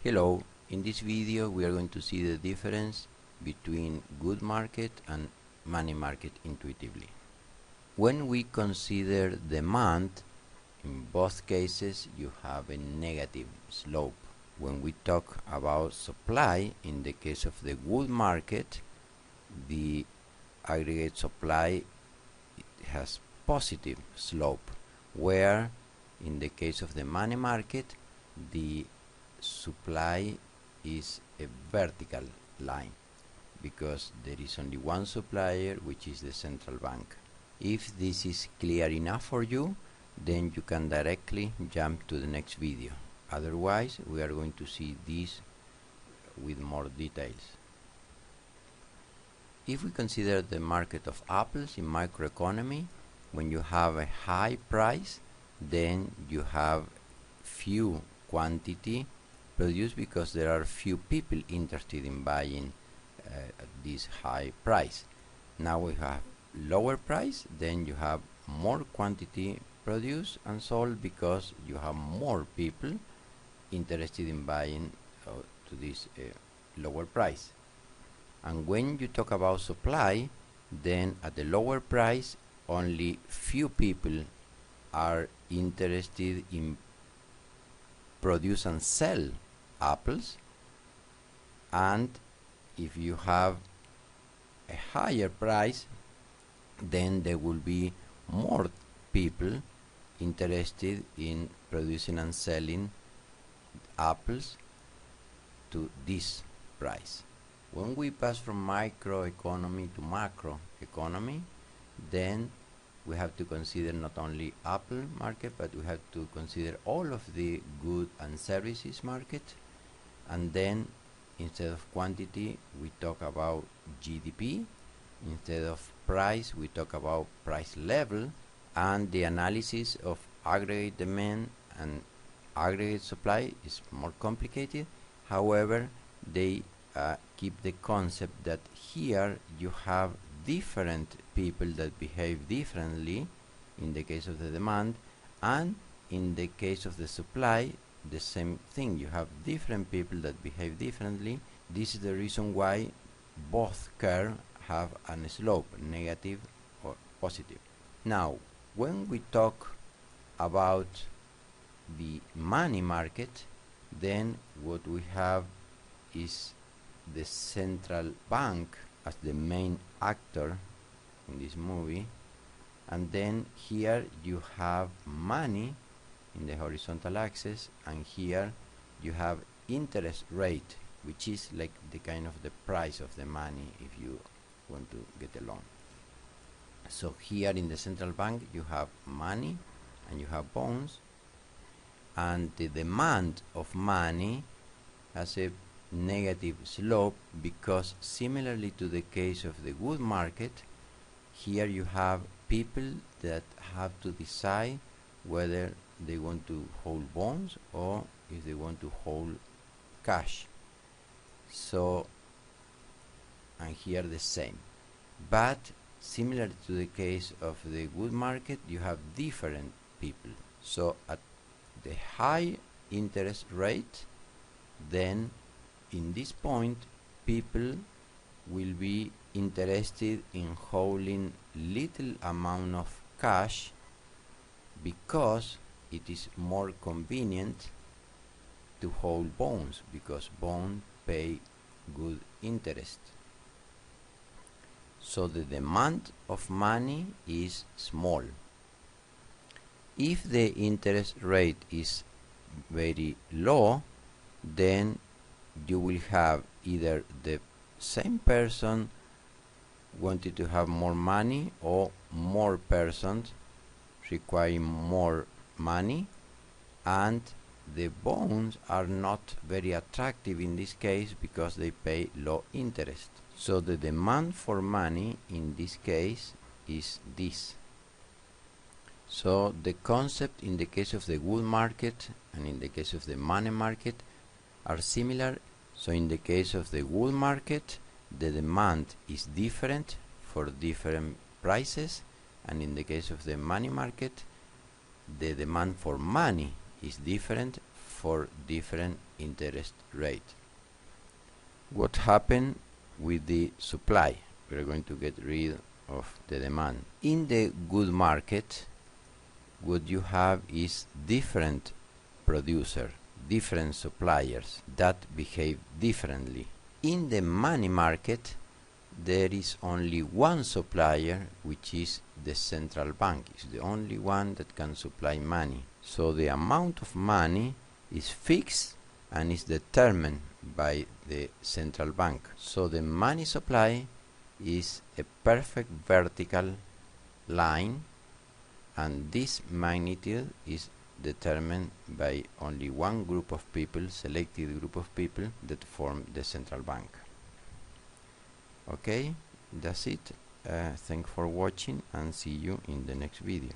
Hello, in this video we are going to see the difference between good market and money market intuitively. When we consider demand, in both cases you have a negative slope. When we talk about supply, in the case of the good market, the aggregate supply has positive slope, where in the case of the money market the supply is a vertical line because there is only one supplier, which is the central bank. If this is clear enough for you, then you can directly jump to the next video. Otherwise, we are going to see this with more details. If we consider the market of apples in microeconomy, when you have a high price, then you have few quantity produced because there are few people interested in buying at this high price. Now we have lower price, then you have more quantity produced and sold because you have more people interested in buying to this lower price. And when you talk about supply, then at the lower price only few people are interested in produce and sell apples, and if you have a higher price, then there will be more people interested in producing and selling apples to this price. When we pass from microeconomy to macroeconomy, then we have to consider not only apple market, but we have to consider all of the goods and services market. And then instead of quantity we talk about GDP, instead of price we talk about price level, and the analysis of aggregate demand and aggregate supply is more complicated. However, they keep the concept that here you have different people that behave differently in the case of the demand, and in the case of the supply the same thing. You have different people that behave differently. This is the reason why both curves have a slope, negative or positive. Now, when we talk about the money market, then what we have is the central bank as the main actor in this movie, and then here you have money in the horizontal axis, and here you have interest rate, which is like the kind of the price of the money if you want to get a loan. So here in the central bank you have money and you have bonds, and the demand of money has a negative slope because, similarly to the case of the good market, here you have people that have to decide whether they want to hold bonds or if they want to hold cash. So, and here the same, but similar to the case of the good market, you have different people. So at the high interest rate, then in this point people will be interested in holding little amount of cash because it is more convenient to hold bonds, because bonds pay good interest. So the demand of money is small. If the interest rate is very low, then you will have either the same person wanting to have more money or more persons requiring more money, and the bonds are not very attractive in this case because they pay low interest. So the demand for money in this case is this. So the concept in the case of the good market and in the case of the money market are similar. So in the case of the good market, the demand is different for different prices, and in the case of the money market, the demand for money is different for different interest rate. What happened with the supply? We're going to get rid of the demand. In the good market, what you have is different producer, different suppliers that behave differently. In the money market, there is only one supplier, which is the central bank. It's the only one that can supply money. So the amount of money is fixed and is determined by the central bank. So the money supply is a perfect vertical line, and this magnitude is determined by only one group of people, selected group of people that form the central bank. Okay, that's it. Thanks for watching and see you in the next video.